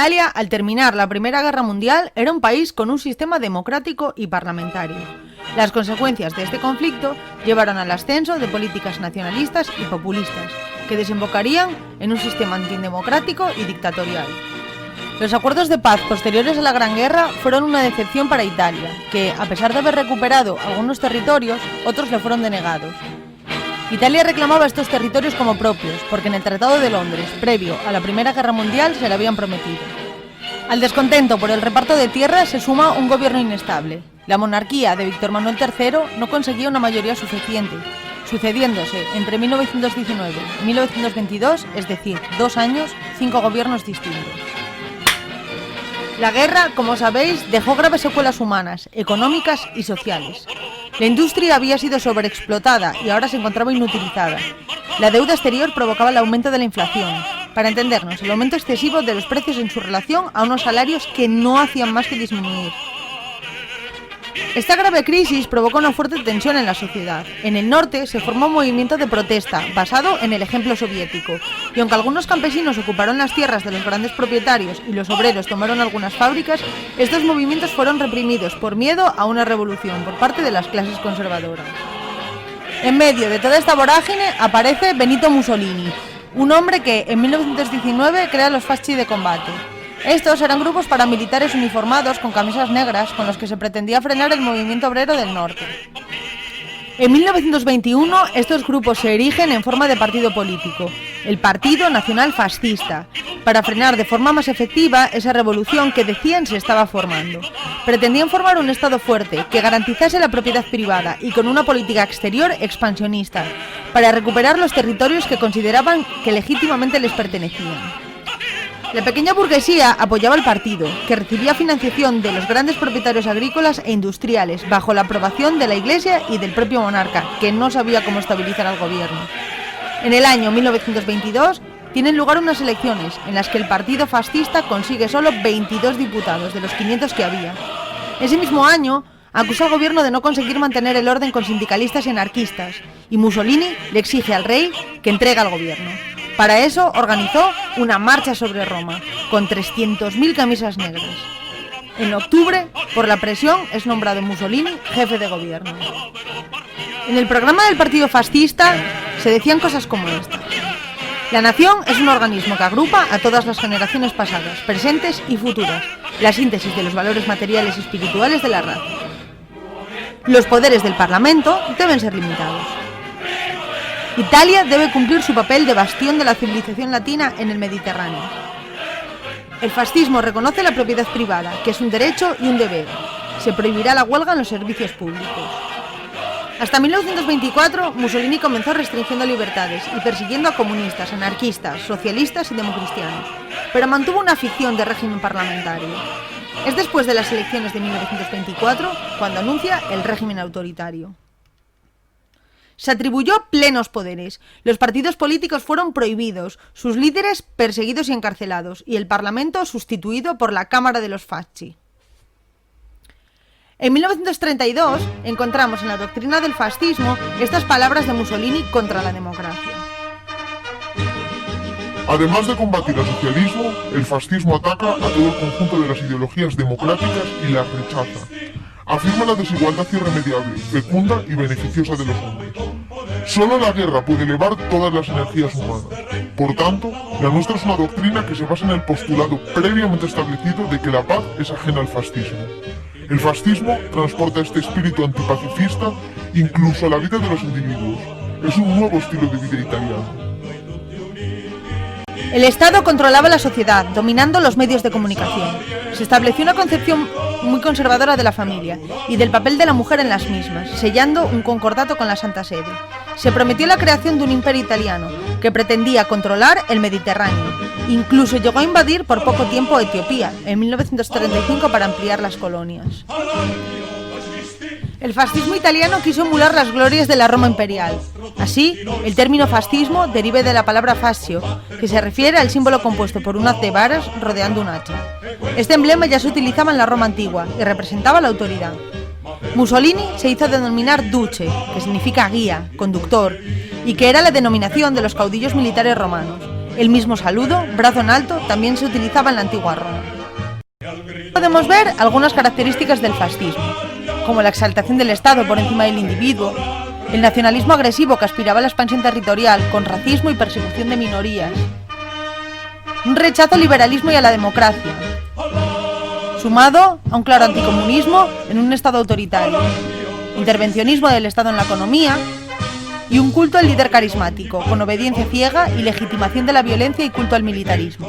Italia, al terminar la Primera Guerra Mundial, era un país con un sistema democrático y parlamentario. Las consecuencias de este conflicto llevaron al ascenso de políticas nacionalistas y populistas, que desembocarían en un sistema antidemocrático y dictatorial. Los acuerdos de paz posteriores a la Gran Guerra fueron una decepción para Italia, que, a pesar de haber recuperado algunos territorios, otros le fueron denegados. Italia reclamaba estos territorios como propios, porque en el Tratado de Londres, previo a la Primera Guerra Mundial, se le habían prometido. Al descontento por el reparto de tierras se suma un gobierno inestable. La monarquía de Víctor Manuel III no conseguía una mayoría suficiente, sucediéndose entre 1919 y 1922, es decir, 2 años, 5 gobiernos distintos. La guerra, como sabéis, dejó graves secuelas humanas, económicas y sociales. La industria había sido sobreexplotada y ahora se encontraba inutilizada. La deuda exterior provocaba el aumento de la inflación. Para entendernos, el aumento excesivo de los precios en su relación a unos salarios que no hacían más que disminuir. Esta grave crisis provocó una fuerte tensión en la sociedad. En el norte se formó un movimiento de protesta basado en el ejemplo soviético, y aunque algunos campesinos ocuparon las tierras de los grandes propietarios y los obreros tomaron algunas fábricas, estos movimientos fueron reprimidos por miedo a una revolución por parte de las clases conservadoras. En medio de toda esta vorágine aparece Benito Mussolini, un hombre que en 1919 crea los Fasci de combate. Estos eran grupos paramilitares uniformados con camisas negras con los que se pretendía frenar el movimiento obrero del norte. En 1921 estos grupos se erigen en forma de partido político, el Partido Nacional Fascista, para frenar de forma más efectiva esa revolución que decían se estaba formando. Pretendían formar un Estado fuerte que garantizase la propiedad privada y con una política exterior expansionista, para recuperar los territorios que consideraban que legítimamente les pertenecían. La pequeña burguesía apoyaba al partido, que recibía financiación de los grandes propietarios agrícolas e industriales, bajo la aprobación de la Iglesia y del propio monarca, que no sabía cómo estabilizar al gobierno. En el año 1922 tienen lugar unas elecciones en las que el partido fascista consigue solo 22 diputados de los 500 que había. Ese mismo año acusó al gobierno de no conseguir mantener el orden con sindicalistas y anarquistas, y Mussolini le exige al rey que entregue al gobierno. Para eso organizó una marcha sobre Roma, con 300.000 camisas negras. En octubre, por la presión, es nombrado Mussolini jefe de gobierno. En el programa del partido fascista se decían cosas como esta. La nación es un organismo que agrupa a todas las generaciones pasadas, presentes y futuras, la síntesis de los valores materiales y espirituales de la raza. Los poderes del Parlamento deben ser limitados. Italia debe cumplir su papel de bastión de la civilización latina en el Mediterráneo. El fascismo reconoce la propiedad privada, que es un derecho y un deber. Se prohibirá la huelga en los servicios públicos. Hasta 1924, Mussolini comenzó restringiendo libertades y persiguiendo a comunistas, anarquistas, socialistas y democristianos, pero mantuvo una afición de régimen parlamentario. Es después de las elecciones de 1924 cuando anuncia el régimen autoritario. Se atribuyó plenos poderes, los partidos políticos fueron prohibidos, sus líderes perseguidos y encarcelados, y el Parlamento sustituido por la Cámara de los Fasci. En 1932 encontramos en la doctrina del fascismo estas palabras de Mussolini contra la democracia. Además de combatir al socialismo, el fascismo ataca a todo el conjunto de las ideologías democráticas y las rechaza. Afirma la desigualdad irremediable, fecunda y beneficiosa de los hombres. Solo la guerra puede elevar todas las energías humanas. Por tanto, la nuestra es una doctrina que se basa en el postulado previamente establecido de que la paz es ajena al fascismo. El fascismo transporta este espíritu antipacifista incluso a la vida de los individuos. Es un nuevo estilo de vida italiano. El Estado controlaba la sociedad, dominando los medios de comunicación. Se estableció una concepción muy conservadora de la familia y del papel de la mujer en las mismas, sellando un concordato con la Santa Sede. Se prometió la creación de un imperio italiano que pretendía controlar el Mediterráneo. Incluso llegó a invadir por poco tiempo Etiopía, en 1935, para ampliar las colonias. El fascismo italiano quiso emular las glorias de la Roma imperial. Así, el término fascismo deriva de la palabra fascio, que se refiere al símbolo compuesto por un haz de varas rodeando un hacha. Este emblema ya se utilizaba en la Roma antigua y representaba la autoridad. Mussolini se hizo denominar duce, que significa guía, conductor, y que era la denominación de los caudillos militares romanos. El mismo saludo, brazo en alto, también se utilizaba en la antigua Roma. Podemos ver algunas características del fascismo, como la exaltación del Estado por encima del individuo, el nacionalismo agresivo que aspiraba a la expansión territorial con racismo y persecución de minorías, un rechazo al liberalismo y a la democracia, sumado a un claro anticomunismo en un Estado autoritario, intervencionismo del Estado en la economía y un culto al líder carismático, con obediencia ciega y legitimación de la violencia y culto al militarismo.